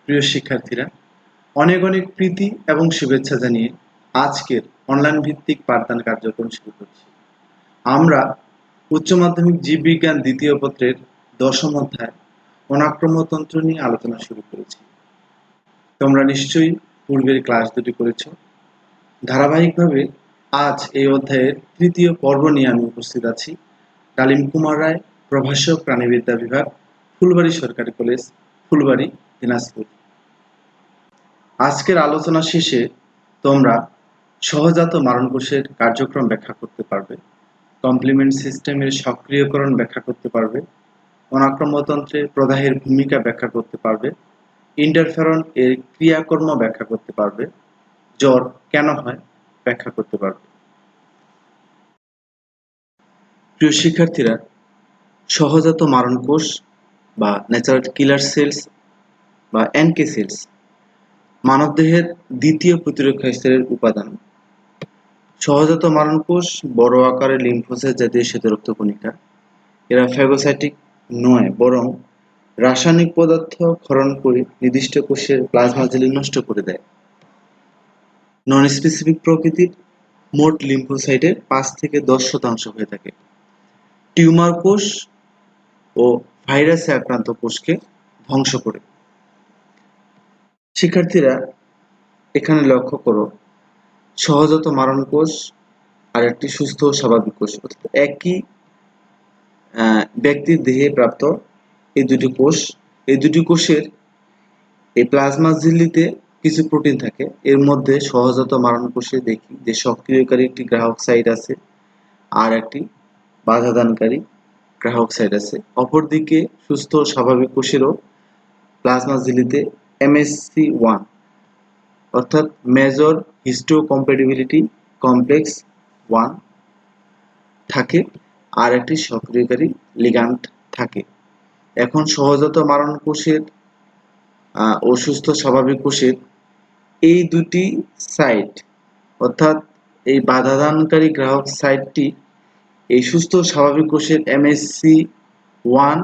প্রিয় শিক্ষার্থীরা, অনেক অনেক প্রীতি এবং শুভেচ্ছা জানিয়ে আজকের অনলাইন ভিত্তিক পাঠদান কার্যক্রম শুরু করছি। আমরা উচ্চ মাধ্যমিক জীববিজ্ঞান দ্বিতীয় পত্রের ১০ম অধ্যায় অনাক্রম্যতন্ত্র নিয়ে আলোচনা শুরু করেছি। তোমরা নিশ্চয়ই পূর্বের ক্লাস দুটি করেছ। ধারাবাহিকভাবে আজ এই অধ্যায়ের তৃতীয় পর্ব নিয়ে আমি উপস্থিত আছি। ডালিম কুমার রায়, প্রভাষক, প্রাণীবিদ্যা বিভাগ, ফুলবাড়ী সরকারি কলেজ, ফুলবাড়ী, দিনাজপুর। আজকের আলোচনা শেষে তোমরা সহজাত মারণকোষের কার্যক্রম ব্যাখ্যা করতে পারবে, কমপ্লিমেন্ট সিস্টেমের সক্রিয়করণ ব্যাখ্যা করতে পারবে, অনাক্রম্যতন্ত্রে প্রদাহের ভূমিকা ব্যাখ্যা করতে পারবে, ইন্টারফেরন এর ক্রিয়াকর্ম ব্যাখ্যা করতে পারবে, জ্বর কেন হয় ব্যাখ্যা করতে পারবে। প্রিয় শিক্ষার্থীরা, সহজাত মারণকোষ বা ন্যাচারাল কিলার সেলস বা এনকে সেলস মানবদেহের দ্বিতীয় প্রতিরক্ষা স্তরের উপাদান। সহজাত মারণকোষ বড় আকারের লিম্ফোসাইট জাতীয় শ্বেতরক্ত কণিকা। এরা ফ্যাগোসাইটিক নয়, বরং রাসায়নিক পদার্থ ক্ষরণ করে নির্দিষ্ট কোষের প্লাজমা ঝিল্লি নষ্ট করে দেয়। নন স্পেসিফিক প্রকৃতির, মোট লিম্ফোসাইটের ৫ থেকে ১০% হয়ে থাকে। টিউমার কোষ ও ভাইরাসে আক্রান্ত কোষকে ধ্বংস করে। শিক্ষার্থীরা, এখানে লক্ষ্য করো, সহজাত মারণকোষ আর একটি সুস্থ ও স্বাভাবিক কোষ, অর্থাৎ একই ব্যক্তির দেহে প্রাপ্ত এই দুটি কোষের এই প্লাজমা ঝিল্লিতে কিছু প্রোটিন থাকে। এর মধ্যে সহজাত মারণকোষে দেখি যে সক্রিয়কারী একটি গ্রাহক সাইট আছে আর একটি বাধাদানকারী গ্রাহক সাইট আছে। অপরদিকে সুস্থ ও স্বাভাবিক কোষেরও প্লাজমা ঝিল্লিতে MHC1 অর্থাৎ মেজর হিস্টোকম্প্যাটিবিলিটি কমপ্লেক্স 1 থাকে আর একটি সক্রিয়কারী লিগ্যান্ড থাকে। এখন সহজাত মারণকোষের ও সুস্থ স্বাভাবিক কোষের এই দুটি সাইট অর্থাৎ এই বাধাদানকারী গ্রাহক সাইটটি এই সুস্থ স্বাভাবিক কোষের MHC1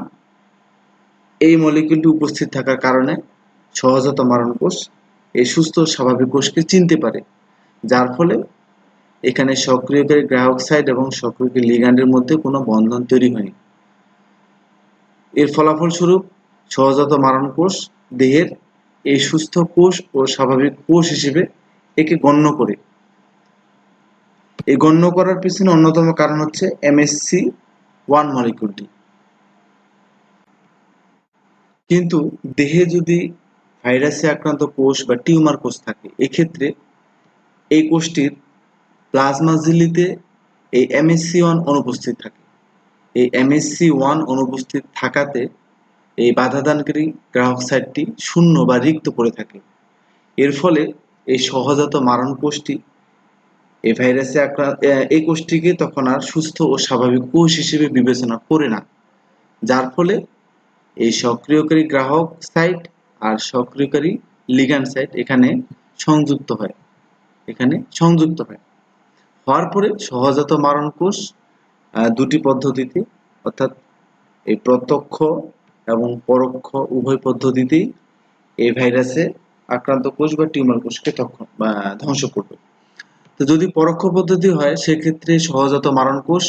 এই মলিকিউলটি উপস্থিত থাকার কারণে সহজাত মারণকোষ এই সুস্থ স্বাভাবিক কোষকে চিনতে পারে, যার ফলে এখানে সক্রিয়কারী গ্রাহক সাইট এবং সক্রিয়কারী লিগ্যান্ডের মধ্যে কোনো বন্ধন তৈরি হয়নি। এর ফলাফলস্বরূপ সহজাত মারণকোষ দেহের এই সুস্থ কোষ ও স্বাভাবিক কোষ হিসেবে একে গণ্য করে। এই গণ্য করার পিছনে অন্যতম কারণ হচ্ছে MHC1 মলিকিউলটি। কিন্তু দেহে যদি ভাইরাসে আক্রান্ত কোষ বা টিউমার কোষ থাকে, এক্ষেত্রে এই কোষটির প্লাজমা ঝিল্লিতে এই MHC1 অনুপস্থিত থাকে। এই MHC1 অনুপস্থিত থাকাতে এই বাধাদানকারী গ্রাহক সাইটটি শূন্য বা রিক্ত পড়ে থাকে। এর ফলে এই সহজাত মারণকোষটি এই ভাইরাসে এই কোষটিকে তখন আর সুস্থ ও স্বাভাবিক কোষ হিসেবে বিবেচনা করে না, যার ফলে এই সক্রিয়কারী গ্রাহক সাইট আর সক্রিয়কারী লিগ্যান্ড সাইট এখানে সংযুক্ত হয়। হওয়ার পরে সহজাত মারণকোষ দুটি পদ্ধতিতে অর্থাৎ এই প্রত্যক্ষ এবং পরোক্ষ উভয় পদ্ধতিতেই এই ভাইরাসে আক্রান্ত কোষ বা টিউমার কোষকে ধ্বংস করবে। তো যদি পরোক্ষ পদ্ধতি হয়, সেক্ষেত্রে সহজাত মারণকোষ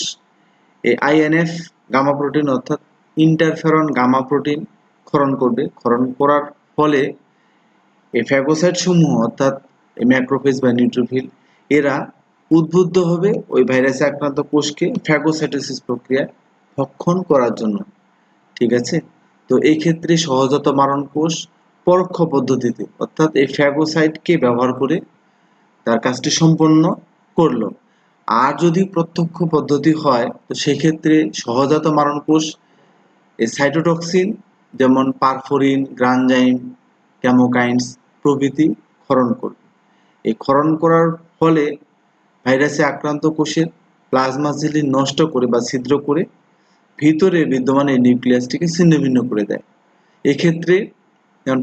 এই INF গামা প্রোটিন অর্থাৎ ইন্টারফেরন গামা প্রোটিন ক্ষরণ করবে। ক্ষরণ করার ফলে এই ফ্যাগোসাইট সমূহ অর্থাৎ ম্যাক্রোফেজ বা নিউট্রোফিল এরা উদ্বুদ্ধ হবে ওই ভাইরাসে আক্রান্ত কোষকে ফ্যাগোসাইটোসিস প্রক্রিয়ায় ভক্ষণ করার জন্য। ঠিক আছে? তো এই ক্ষেত্রে সহজাত মারণকোষ পরোক্ষ পদ্ধতিতে অর্থাৎ এই ফ্যাগোসাইটকে ব্যবহার করে তার কাজটি সম্পন্ন করলো। আর যদি প্রত্যক্ষ পদ্ধতি হয়, তো সেক্ষেত্রে সহজাত মারণকোষ এই সাইটোটক্সিন যেমন পারফোরিন, গ্রানজাইম, ক্যামোকাইন্স প্রভৃতি ক্ষরণ করবে। এই ক্ষরণ করার ফলে ভাইরাসে আক্রান্ত কোষের প্লাজমা ঝিল্লি নষ্ট করে বা ছিদ্র করে ভিতরে বিদ্যমান এই নিউক্লিয়াসটিকে ছিন্নভিন্ন করে দেয়। এক্ষেত্রে যেমন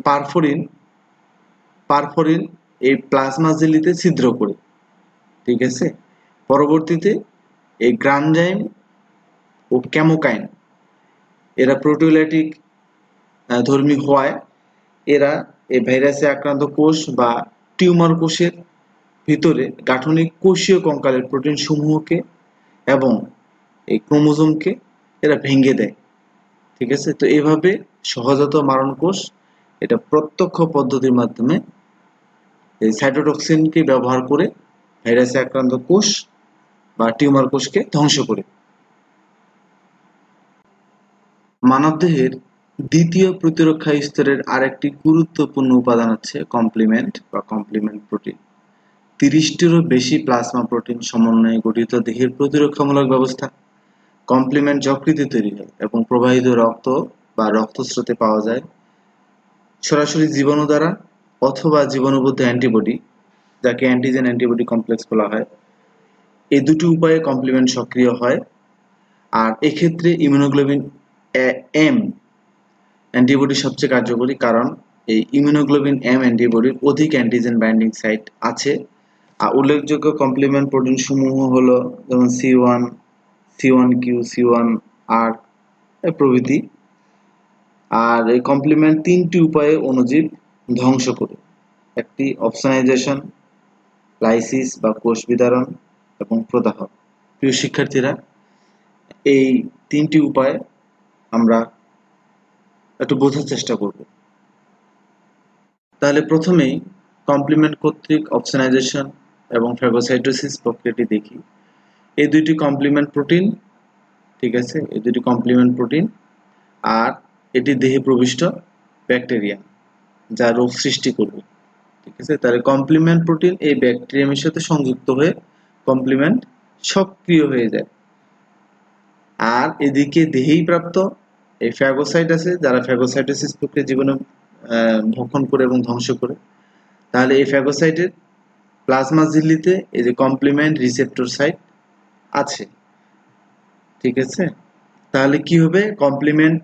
পারফোরিন এই প্লাজমা ঝিল্লিতে ছিদ্র করে, ঠিক আছে। পরবর্তীতে এই গ্রানজাইম ও ক্যামোকাইন এরা প্রোটিওলাইটিক ধর্মী হওয়ায় এরা এই ভাইরাসে আক্রান্ত কোষ বা টিউমার কোষের ভিতরে গাঠনিক কোষীয় কঙ্কালের প্রোটিন সমূহকে এবং এই ক্রোমোজোমকে এরা ভেঙে দেয়। ঠিক আছে, তো এইভাবে সহজাত মারণ কোষ এটা প্রত্যক্ষ পদ্ধতির মাধ্যমে এই সাইটোটক্সিনকে ব্যবহার করে ভাইরাসে আক্রান্ত কোষ বা টিউমার কোষকে ধ্বংস করে। মানবদেহের দ্বিতীয় প্রতিরক্ষা স্তরের আরেকটি গুরুত্বপূর্ণ উপাদান হচ্ছে কমপ্লিমেন্ট বা কমপ্লিমেন্ট প্রোটিন। 30টিরও বেশি প্লাজমা প্রোটিন সমন্বয়ে গঠিত দেহের প্রতিরক্ষামূলক ব্যবস্থা। কমপ্লিমেন্ট যকৃতে তৈরি হয় এবং প্রবাহিত রক্ত বা রক্তস্রোতে পাওয়া যায়, সরাসরি জীবাণু দ্বারা অথবা জীবাণুবদ্ধ অ্যান্টিবডি, যাকে অ্যান্টিজেন অ্যান্টিবডি কমপ্লেক্স বলা হয়। এই দুটি উপায়ে কমপ্লিমেন্ট সক্রিয় হয়। আর এক্ষেত্রে ইমিউনোগ্লোবিন এম অ্যান্টিবডি সবচেয়ে কার্যকরী, কারণ এই ইমিউনোগ্লোবিন এম অ্যান্টিবডির অধিক অ্যান্টিজেন বাইন্ডিং সাইট আছে। আর উল্লেখযোগ্য কমপ্লিমেন্ট প্রোটিন সমূহ হলো যেমন C1, C1Q, C1R প্রভৃতি। আর এই কমপ্লিমেন্ট 3টি উপায়ে অণুজীব ধ্বংস করে। একটি অপসনাইজেশন, লাইসিস বা কোষ বিদারণ এবং প্রদাহ। প্রিয় শিক্ষার্থীরা, এই 3টি উপায় আমরা একটু বোঝার চেষ্টা করব। তাহলে প্রথমেই কমপ্লিমেন্ট কর্তৃক অপসনাইজেশন এবং ফ্যাগোসাইটোসিস প্রক্রিয়াটি দেখি। এই দুইটি কমপ্লিমেন্ট প্রোটিন, ঠিক আছে, এই দুটি কমপ্লিমেন্ট প্রোটিন, আর এটি দেহে প্রবিষ্ট ব্যাকটেরিয়া যা রোগ সৃষ্টি করবে। ঠিক আছে, তাহলে কমপ্লিমেন্ট প্রোটিন এই ব্যাকটেরিয়ামের সাথে সংযুক্ত হয়ে কমপ্লিমেন্ট সক্রিয় হয়ে যায়। আর এদিকে দেহেই প্রাপ্ত এই ফ্যাগোসাইট আছে, যারা ফ্যাগোসাইটোসিস প্রক্রিয়া জীবাণু ভক্ষণ করে এবং ধ্বংস করে। তাহলে এই ফ্যাগোসাইটের প্লাজমা ঝিল্লিতে এই যে কমপ্লিমেন্ট রিসেপ্টর সাইট আছে। ঠিক আছে, তাহলে কি হবে, কমপ্লিমেন্ট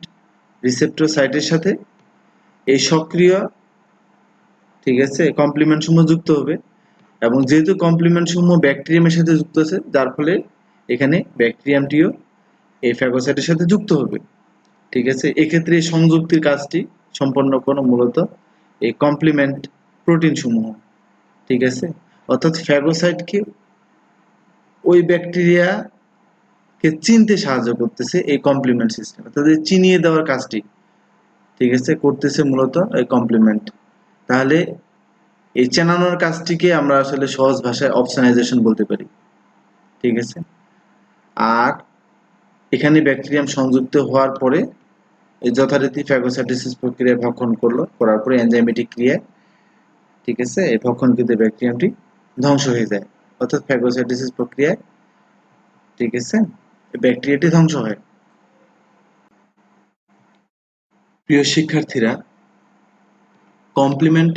রিসেপ্টর সাইটের সাথে এই সক্রিয়, ঠিক আছে, কমপ্লিমেন্ট সমূহ যুক্ত হবে। এবং যেহেতু কমপ্লিমেন্ট সমূহ ব্যাকটেরিয়ামের সাথে যুক্ত আছে, যার ফলে এখানে ব্যাকটেরিয়ামটিও এই ফ্যাগোসাইটের সাথে যুক্ত হবে। ঠিক আছে, এক্ষেত্রে এই সংযুক্তির কাজটি সম্পন্ন করে মূলত এই কমপ্লিমেন্ট প্রোটিন সমূহ। ঠিক আছে, অর্থাৎ ফ্যাগোসাইটকে ওই ব্যাকটেরিয়াকে চিনতে সাহায্য করতেছে এই কমপ্লিমেন্ট সিস্টেম, অর্থাৎ চিনিয়ে দেওয়ার কাজটি, ঠিক আছে, করতেছে মূলত এই কমপ্লিমেন্ট। তাহলে এই চেনানোর কাজটিকে আমরা আসলে সহজ ভাষায় অপসনাইজেশন বলতে পারি। ঠিক আছে, আর এখানে ব্যাকটেরিয়াম সংযুক্ত হওয়ার পরে এই যথারীতি ফ্যাগোসাইটোসিস প্রক্রিয়া ভক্ষণ করলো, করার পরে এনজাইমেটিক ক্রিয়ায়, ঠিক আছে, এই ভক্ষণকৃত ব্যাকটেরিয়ামটি ধ্বংস হয়ে যায়, অর্থাৎ ফ্যাগোসাইটোসিস প্রক্রিয়ায়, ঠিক আছে, ব্যাকটেরিয়াটি ধ্বংস হয়। প্রিয় শিক্ষার্থীরা, কমপ্লিমেন্ট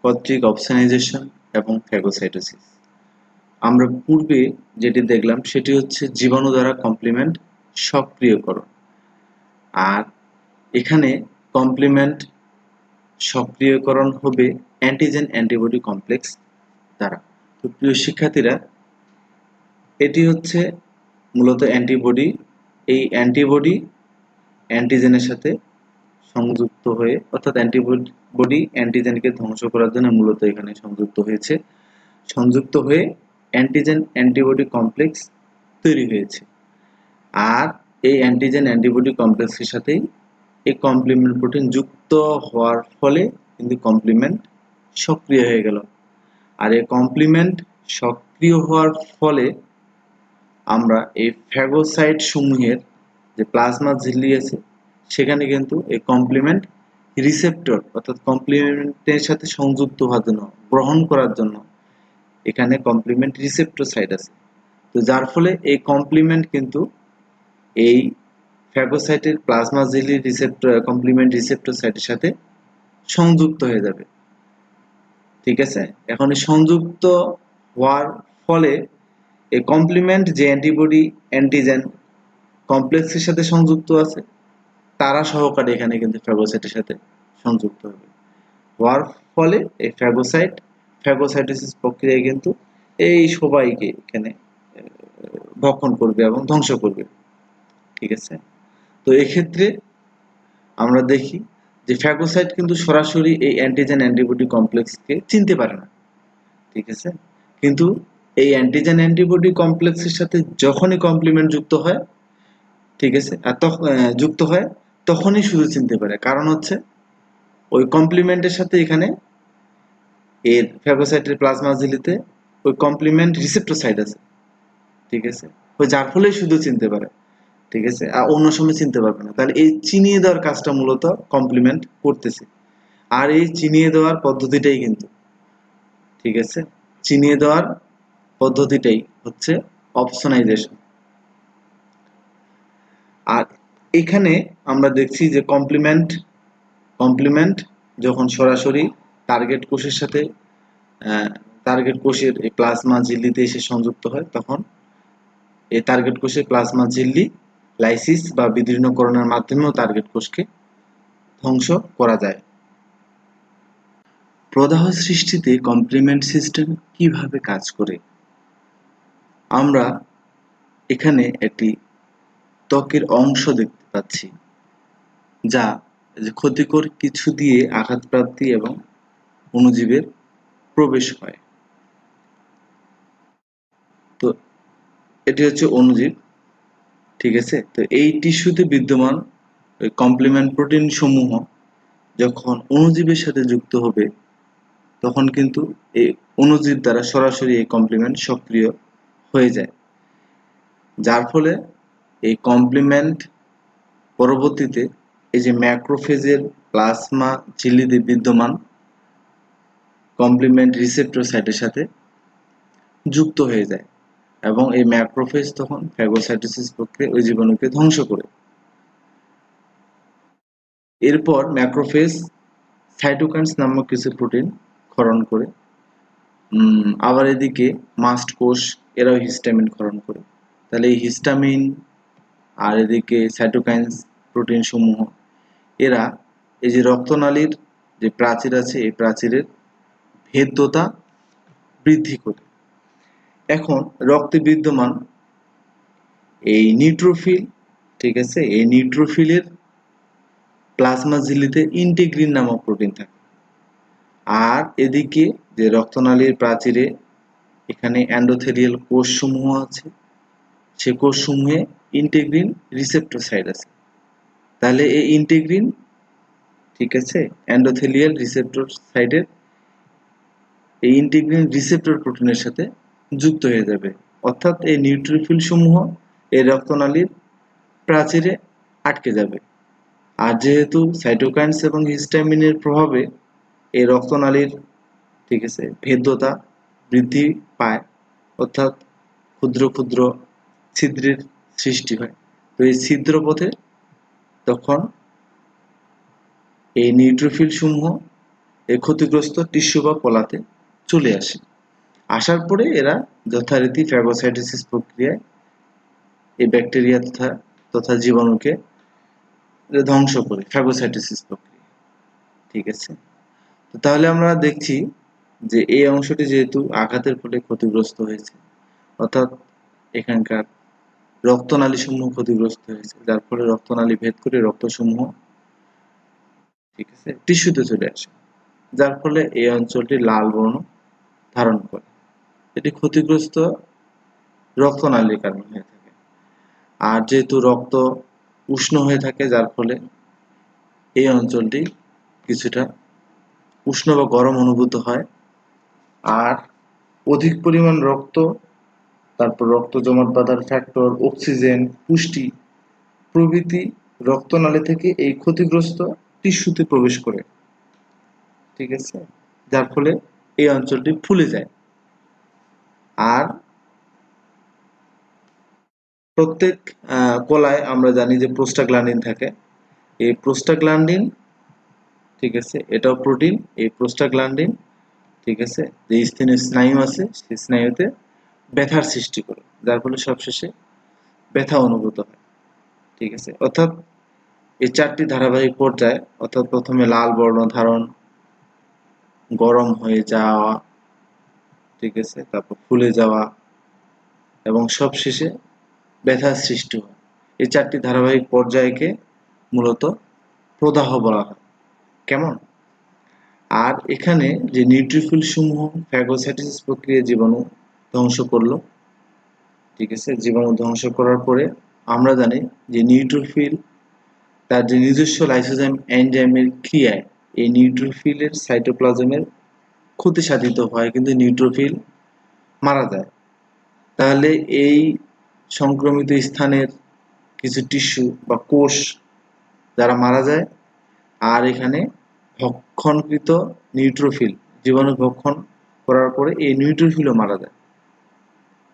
কর্তৃক অপসনাইজেশন এবং ফ্যাগোসাইটোসিস আমরা পূর্বে যেটি দেখলাম সেটি হচ্ছে জীবাণু দ্বারা কমপ্লিমেন্ট সক্রিয়করণ। আর এখানে কমপ্লিমেন্ট সক্রিয়করণ হবে অ্যান্টিজেন অ্যান্টিবডি কমপ্লেক্স দ্বারা। তো প্রিয় শিক্ষার্থীরা, এটি হচ্ছে মূলত অ্যান্টিবডি। এই অ্যান্টিবডি অ্যান্টিজেনের সাথে সংযুক্ত হয়ে, অর্থাৎ অ্যান্টিবডি অ্যান্টিজেনকে ধ্বংস করার জন্য মূলত এখানে সংযুক্ত হয়েছে, সংযুক্ত হয়ে অ্যান্টিজেন অ্যান্টিবডি কমপ্লেক্স তৈরি হয়েছে। আর এই অ্যান্টিজেন অ্যান্টিবডি কমপ্লেক্সের সাথেই এই কমপ্লিমেন্ট প্রোটিন যুক্ত হওয়ার ফলে কিন্তু কমপ্লিমেন্ট সক্রিয় হয়ে গেল। আর এই কমপ্লিমেন্ট সক্রিয় হওয়ার ফলে আমরা এই ফ্যাগোসাইট সমূহের যে প্লাজমা ঝিল্লি আছে সেখানে কিন্তু এই কমপ্লিমেন্ট রিসেপ্টর, অর্থাৎ কমপ্লিমেন্টের সাথে সংযুক্ত হওয়ার জন্য, গ্রহণ করার জন্য এখানে কমপ্লিমেন্ট রিসেপ্টর সাইট আছে। তো যার ফলে এই কমপ্লিমেন্ট কিন্তু এই ফ্যাগোসাইটের প্লাজমা ঝিল্লির রিসেপ্টর, কমপ্লিমেন্ট রিসেপ্টর সাইটের সাথে সংযুক্ত হয়ে যাবে। ঠিক আছে, এখন এই সংযুক্ত হওয়ার ফলে এই কমপ্লিমেন্ট যে অ্যান্টিবডি অ্যান্টিজেন কমপ্লেক্সের সাথে সংযুক্ত আছে তারা সহকারে এখানে কিন্তু ফ্যাগোসাইটের সাথে সংযুক্ত হবে। হওয়ার ফলে এই ফ্যাগোসাইটোসিস প্রক্রিয়ায় কিন্তু এই সবাইকে এখানে ভক্ষণ করবে এবং ধ্বংস করবে। ঠিক আছে, তো এক্ষেত্রে আমরা দেখি যে ফ্যাগোসাইট কিন্তু সরাসরি এই অ্যান্টিজেন অ্যান্টিবডি কমপ্লেক্সকে চিনতে পারে না, ঠিক আছে। কিন্তু এই অ্যান্টিজেন অ্যান্টিবডি কমপ্লেক্সের সাথে যখনই কমপ্লিমেন্ট যুক্ত হয়, ঠিক আছে, আর যুক্ত হয় তখনই শুধু চিনতে পারে। কারণ হচ্ছে ওই কমপ্লিমেন্টের সাথে এখানে এর ফ্যাগোসাইটের প্লাজমা ঝিল্লিতে ওই কমপ্লিমেন্ট রিসেপ্টর সাইট আছে, ঠিক আছে, ওই যার ফলে শুধু চিনতে পারে, ঠিক আছে, আর অন্য সময় চিনতে পারবে না। তাহলে এই চিনিয়ে দেওয়ার কাজটা মূলত কমপ্লিমেন্ট করতেছে। আর এই চিনিয়ে দেওয়ার পদ্ধতিটাই কিন্তু, ঠিক আছে, চিনিয়ে দেওয়ার পদ্ধতিটাই হচ্ছে অপসোনাইজেশন। আর এখানে আমরা দেখছি যে কমপ্লিমেন্ট যখন সরাসরি টার্গেট কোষের সাথে টার্গেট কোষের এই প্লাজমা ঝিল্লিতে এসে সংযুক্ত হয়, তখন এই টার্গেট কোষের প্লাজমা ঝিল্লি লাইসিস বা বিদীর্ণকরণের মাধ্যমেও টার্গেট কোষকে ধ্বংস করা যায়। প্রদাহ সৃষ্টিতে কমপ্লিমেন্ট সিস্টেম কিভাবে কাজ করে? আমরা এখানে একটি ত্বকের অংশ দেখতে পাচ্ছি, যা ক্ষতিকর কিছু দিয়ে আঘাতপ্রাপ্তি এবং অণুজীবের প্রবেশ হয়। তো এটি হচ্ছে অণুজীব, ঠিক আছে। তো এই টিস্যুতে বিদ্যমান কমপ্লিমেন্ট প্রোটিন সমূহ যখন অণুজীবের সাথে যুক্ত হবে, তখন কিন্তু এই অণুজীব দ্বারা সরাসরি এই কমপ্লিমেন্ট সক্রিয় হয়ে যায়, যার ফলে এই কমপ্লিমেন্ট পরবর্তীতে এই যে ম্যাক্রোফেজের প্লাজমা ঝিল্লিতে বিদ্যমান কমপ্লিমেন্ট রিসেপ্টর সাইটের সাথে যুক্ত হয়ে যায় এবং এই ম্যাক্রোফেজ তখন ফ্যাগোসাইটোসিস প্রক্রিয়ায় ওই জীবাণুকে ধ্বংস করে। এরপর ম্যাক্রোফেজ সাইটোকাইনস নামক কিছু প্রোটিন ক্ষরণ করে, আবার এদিকে মাস্ট কোষ এরাও হিস্টামিন ক্ষরণ করে। তাহলে এই হিস্টামিন আর এদিকে সাইটোকাইনস প্রোটিন সমূহ এরা এই যে রক্তনালীর যে প্রাচীর আছে এই প্রাচীরের ভেদ্যতা বৃদ্ধি করে। এখন রক্তে বিদ্যমান এই নিউট্রোফিল, ঠিক আছে, এই নিউট্রোফিলের প্লাজমা ঝিল্লিতে ইন্টিগ্রিন নামক প্রোটিন থাকে। আর এদিকে যে রক্তনালীর প্রাচীরে এখানে এন্ডোথেলিয়াল কোষসমূহ আছে, সে কোষসমূহে ইন্টিগ্রিন রিসেপ্টর সাইট আছে। তাহলে এই ইন্টিগ্রিন, ঠিক আছে, এন্ডোথেলিয়াল রিসেপ্টর সাইটের এই ইন্টিগ্রিন রিসেপ্টর প্রোটিনের সাথে যুক্ত হয়ে যাবে, অর্থাৎ এই নিউট্রোফিল সমূহ এই রক্তনালীর প্রাচীরে আটকে যাবে। আর যেহেতু সাইটোকাইনস এবং হিস্টামিনের প্রভাবে এই রক্তনালীর, ঠিক আছে, ভেদ্যতা বৃদ্ধি পায়, অর্থাৎ ক্ষুদ্র ক্ষুদ্র ছিদ্রের সৃষ্টি হয়। তো এই ছিদ্র পথে তখন এই নিউট্রোফিল সমূহ এই ক্ষতিগ্রস্ত টিস্যু বা কলাতে চলে আসে। আসার পরে এরা যথারীতি ফ্যাগোসাইটোসিস প্রক্রিয়ায় এই ব্যাকটেরিয়া তথা জীবাণুকে ধ্বংস করে ফ্যাগোসাইটোসিস প্রক্রিয়া, ঠিক আছে। তো তাহলে আমরা দেখছি যে এই অংশটি যেহেতু আঘাতের ফলে ক্ষতিগ্রস্ত হয়েছে, অর্থাৎ এখানকার রক্তনালী সমূহ ক্ষতিগ্রস্ত হয়েছে, যার ফলে রক্তনালী ভেদ করে রক্তসমূহ, ঠিক আছে, টিস্যুতে চলে আসে, যার ফলে এই অঞ্চলটি লাল বর্ণ ধারণ করে। এটি ক্ষতিগ্রস্ত রক্তনালীর কারণে হয়ে থাকে। আর যেহেতু রক্ত উষ্ণ হয়ে থাকে, যার ফলে এই অঞ্চলটি কিছুটা উষ্ণ বা গরম অনুভূত হয়। আর অধিক পরিমাণ রক্ত, তারপর রক্ত জমাট বাঁধার ফ্যাক্টর, অক্সিজেন, পুষ্টি প্রভৃতি রক্তনালী থেকে এই ক্ষতিগ্রস্ত টিস্যুতে প্রবেশ করে, ঠিক আছে, যার ফলে এই অঞ্চলটি ফুলে যায়। আর প্রত্যেক কলায় আমরা জানি যে প্রোস্টাগ্ল্যান্ডিন থাকে। এই প্রোস্টাগ্ল্যান্ডিন, ঠিক আছে, এটাও প্রোটিন। এই প্রোস্টাগ্ল্যান্ডিন, ঠিক আছে, যে স্নায়ু আছে সেই স্নায়ুতে ব্যথার সৃষ্টি করে, যার ফলে সবশেষে ব্যথা অনুভূত হয়, ঠিক আছে। অর্থাৎ এই চারটি ধারাবাহিক পর্যায়, অর্থাৎ প্রথমে লাল বর্ণ ধারণ, গরম হয়ে যাওয়া, ঠিক আছে, তারপর ফুলে যাওয়া এবং সবশেষে ব্যথার সৃষ্টি হয়। এই চারটি ধারাবাহিক পর্যায়কে মূলত প্রদাহ বলা হয়। কেমন? আর এখানে যে নিউট্রোফিল সমূহ ফ্যাগোসাইটোসিস প্রক্রিয়া জীবাণু ধ্বংস করলো, ঠিক আছে। জীবাণু ধ্বংস করার পরে আমরা জানি যে নিউট্রোফিল তার যে নিজস্ব লাইসোজাইম এনজাইমের ক্রিয়ায় এই নিউট্রোফিলের সাইটোপ্লাজমের ক্ষতি সাধিত হয়, কিন্তু নিউট্রোফিল মারা যায়। তাহলে এই সংক্রমিত স্থানের কিছু টিস্যু বা কোষ যারা মারা যায়, আর এখানে ভক্ষণকৃত নিউট্রোফিল জীবাণু ভক্ষণ করার পরে এই নিউট্রোফিলও মারা যায়,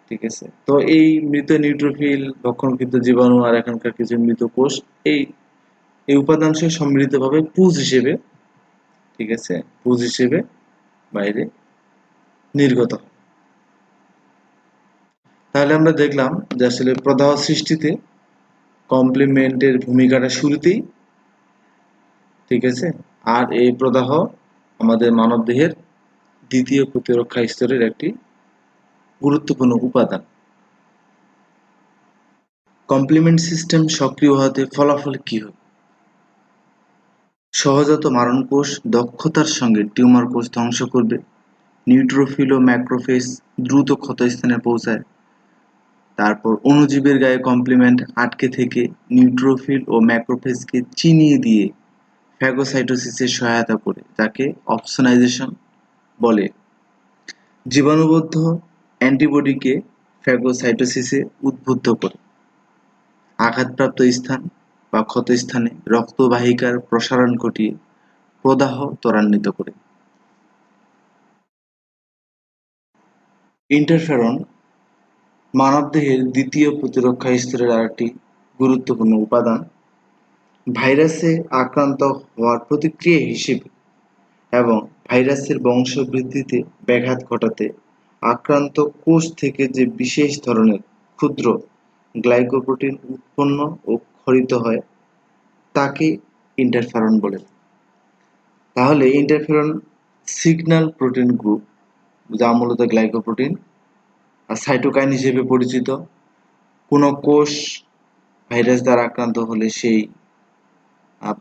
ঠিক আছে। তো এই মৃত নিউট্রোফিল, ভক্ষণকৃত জীবাণু আর এখানকার কিছু মৃত কোষ এই এই উপাদান সহ সম্মিলিতভাবে পুঁজ হিসেবে, ঠিক আছে, পুঁজ হিসেবে বাইরে নির্গত হয়। তাহলে আমরা দেখলাম যে আসলে প্রদাহ সৃষ্টিতে কমপ্লিমেন্টের ভূমিকাটা শুরুতেই, ঠিক আছে। আর এই প্রদাহ আমাদের মানবদেহের দ্বিতীয় প্রতিরক্ষা স্তরের একটি গুরুত্বপূর্ণ উপাদান। কমপ্লিমেন্ট সিস্টেম সক্রিয় হওয়াতে ফলাফল কি হবে? সহজাত মারণ কোষ দক্ষতার সঙ্গে টিউমার কোষ ধ্বংস করবে। নিউট্রোফিল ও ম্যাক্রোফেজ দ্রুত ক্ষতস্থানে পৌঁছায়। তারপর অণুজীবের গায়ে কমপ্লিমেন্ট আটকে থেকে নিউট্রোফিল ও ম্যাক্রোফেজকে চিনিয়ে দিয়ে ফ্যাগোসাইটোসিসে সহায়তা করে, যাকে অপসোনাইজেশন বলে। জীবাণুবদ্ধ অ্যান্টিবডিকে ফ্যাগোসাইটোসিসে উদ্বুদ্ধ করে। আঘাতপ্রাপ্ত স্থান বা ক্ষতস্থানে রক্তবাহিকার প্রসারণ ঘটিয়ে প্রদাহ ত্বরান্বিত করে। ইন্টারফেরন মানবদেহের দ্বিতীয় প্রতিরক্ষা স্তরের আরেকটি গুরুত্বপূর্ণ উপাদান। ভাইরাসে আক্রান্ত হওয়ার প্রতিক্রিয়া হিসেবে এবং ভাইরাসের বংশবৃদ্ধিতে ব্যাঘাত ঘটাতে আক্রান্ত কোষ থেকে যে বিশেষ ধরনের ক্ষুদ্র গ্লাইকোপ্রোটিন উৎপন্ন ও ক্ষরিত হয় তাকে ইন্টারফেরন বলে। তাহলে ইন্টারফেরন সিগন্যাল প্রোটিন গ্রুপ, যা মূলত গ্লাইকোপ্রোটিন আর সাইটোকাইন হিসেবে পরিচিত। কোনো কোষ ভাইরাস দ্বারা আক্রান্ত হলে সেই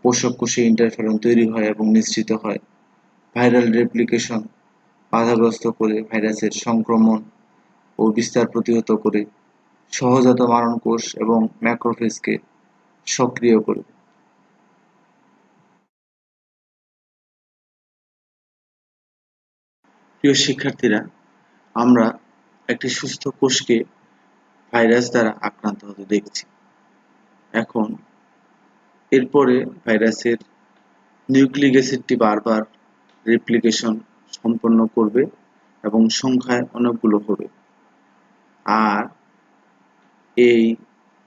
পোষক কোষে ইন্টারফেরন তৈরি হয় এবং নিঃসৃত হয়। ভাইরাল রেপ্লিকেশন বাধাগ্রস্ত করে, ভাইরাসের সংক্রমণ ও বিস্তার প্রতিহত করে, সহজাত মারণ কোষ এবং ম্যাক্রোফেজকে সক্রিয় করে। প্রিয় শিক্ষার্থীরা, আমরা একটি সুস্থ কোষকে ভাইরাস দ্বারা আক্রান্ত হতে দেখছি। এখন এরপরে ভাইরাসের নিউক্লিক অ্যাসিডটি বারবার রেপ্লিকেশন সম্পন্ন করবে এবং সংখ্যায় অনেকগুলো হবে। আর এই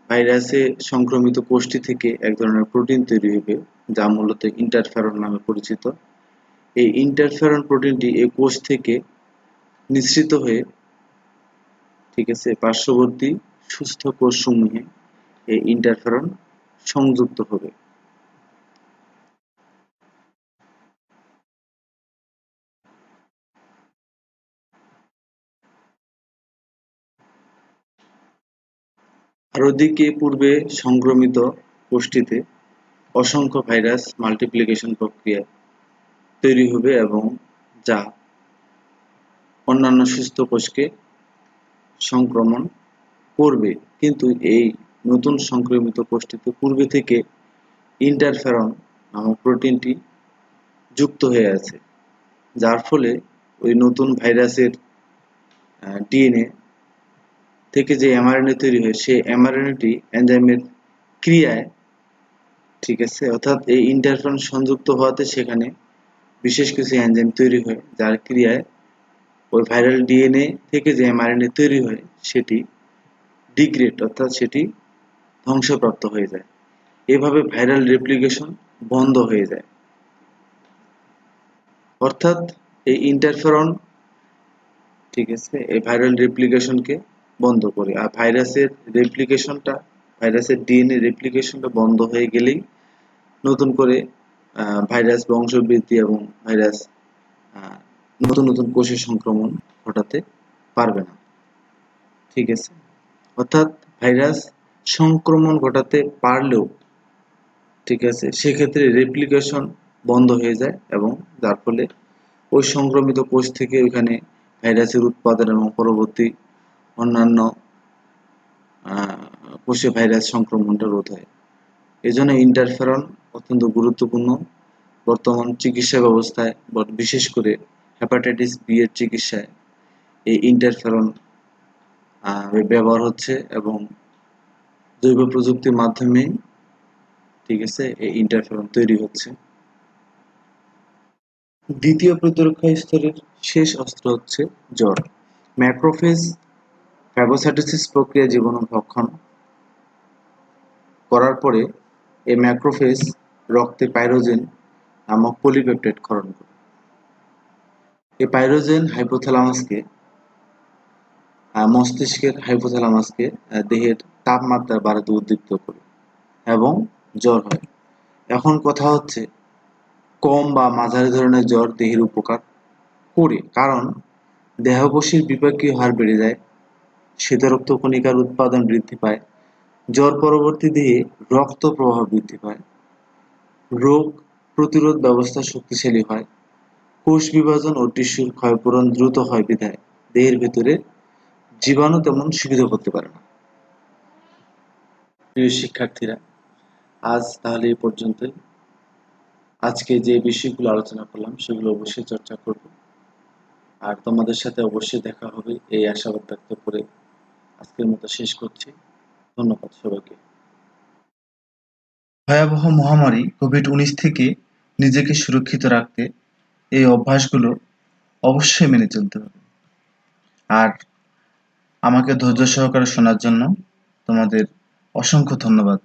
ভাইরাসে সংক্রমিত কোষটি থেকে এক ধরনের প্রোটিন তৈরি হবে, যা মূলত ইন্টারফেরন নামে পরিচিত। এই ইন্টারফেরন প্রোটিনটি এই কোষ থেকে নিঃসৃত হয়ে, ঠিক আছে, পার্শ্ববর্তী সুস্থ কোষসমূহে এই ইন্টারফেরন সংযুক্ত হবে। আর ওদিকে পূর্বে সংক্রমিত কোষটিতে অসংখ্য ভাইরাস মাল্টিপ্লিকেশন প্রক্রিয়ায় তৈরি হবে এবং যা অন্যান্য সুস্থ কোষকে সংক্রমণ করবে। কিন্তু এই নতুন সংক্রমিত কোষটিতে পূর্বে থেকে ইন্টারফেরন নামক প্রোটিনটি যুক্ত হয়ে আছে, যার ফলে ওই নতুন ভাইরাসের ডিএনএ থেকে যে এমআরএনএ তৈরি হয়, সেই এমআরএনএটি এনজাইমের ক্রিয়ায়, ঠিক আছে, অর্থাৎ এই ইন্টারফেরন সংযুক্ত হওয়াতে সেখানে বিশেষ কিছু এনজাইম তৈরি হয়, যার ক্রিয়ায় ওই ভাইরাল ডিএনএ থেকে যে এমআরএনএ তৈরি হয় সেটি ডিগ্রেড, অর্থাৎ সেটি ধ্বংসপ্রাপ্ত হয়ে যায়। এভাবে ভাইরাল রেপ্লিকেশন বন্ধ হয়ে যায়। অর্থাৎ এই ইন্টারফেরন, ঠিক আছে, এই ভাইরাল রেপ্লিকেশনকে বন্ধ করে। আর ভাইরাসের ডিএনএ রেপ্লিকেশনটা বন্ধ হয়ে গেলেই নতুন করে ভাইরাস বংশবৃদ্ধি এবং ভাইরাস নতুন নতুন কোষের সংক্রমণ ঘটাতে পারবে না, ঠিক আছে। অর্থাৎ ভাইরাস সংক্রমণ ঘটাতে পারলেও, ঠিক আছে, সেক্ষেত্রে রেপ্লিকেশন বন্ধ হয়ে যায় এবং যার ফলে ওই সংক্রমিত কোষ থেকে ওইখানে ভাইরাসের উৎপাদন এবং পরবর্তী অন্যান্য কোষে ভাইরাস সংক্রমণটা রোধ হয়। এজন্য ইন্টারফেরন অত্যন্ত গুরুত্বপূর্ণ বর্তমান চিকিৎসা ব্যবস্থায়, বিশেষ করে হেপাটাইটিস বি এর চিকিৎসায় এই ইন্টারফেরন ব্যবহার হচ্ছে এবং জৈব প্রযুক্তির মাধ্যমে, ঠিক আছে, এই ইন্টারফেরন তৈরি হচ্ছে। দ্বিতীয় প্রতিরক্ষা স্তরের শেষ অস্ত্র হচ্ছে জ্বর। ম্যাক্রোফেজ ফ্যাগোসাইটোসিস প্রক্রিয়া জীবাণু ভক্ষণ করার পরে এই ম্যাক্রোফেজ রক্তে পাইরোজেন নামক পলিপেপটাইড ক্ষরণ করে। এই পাইরোজেন মস্তিষ্কের হাইপোথ্যালামাসকে দেহের তাপমাত্রা বাড়াতে উদ্দীপ্ত করে এবং জ্বর হয়। এখন কথা হচ্ছে, কম বা মাঝারি ধরনের জ্বর দেহের উপকার করে, কারণ দেহকোষের বিপাকীয় হার বেড়ে যায়, শ্বেতরক্ত কণিকার উৎপাদন বৃদ্ধি পায়, জ্বর পরবর্তী দেহে রক্ত প্রবাহ বৃদ্ধি পায়, রোগ প্রতিরোধ ব্যবস্থা শক্তিশালী হয়, কোষ বিভাজন ও টিস্যুর ক্ষয়পূরণ দ্রুত হয় বিধায় দেহের ভেতরে জীবাণু তেমন সুবিধা করতে পারে না। প্রিয় শিক্ষার্থীরা, আজ তাহলে এই পর্যন্তই। আজকে যে বিষয়গুলো আলোচনা করলাম সেগুলো অবশ্যই চর্চা করব, আর তোমাদের সাথে অবশ্যই দেখা হবে এই আশাবাদ ব্যক্ত করে আজকের মতো শেষ করছি। ধন্যবাদ সবাইকে। ভয়াবহ মহামারী কোভিড-19 থেকে নিজেকে সুরক্ষিত রাখতে এই অভ্যাসগুলো অবশ্যই মেনে চলতে হবে। আর আমাকে ধৈর্য সহকারে শোনার জন্য তোমাদের অসংখ্য ধন্যবাদ।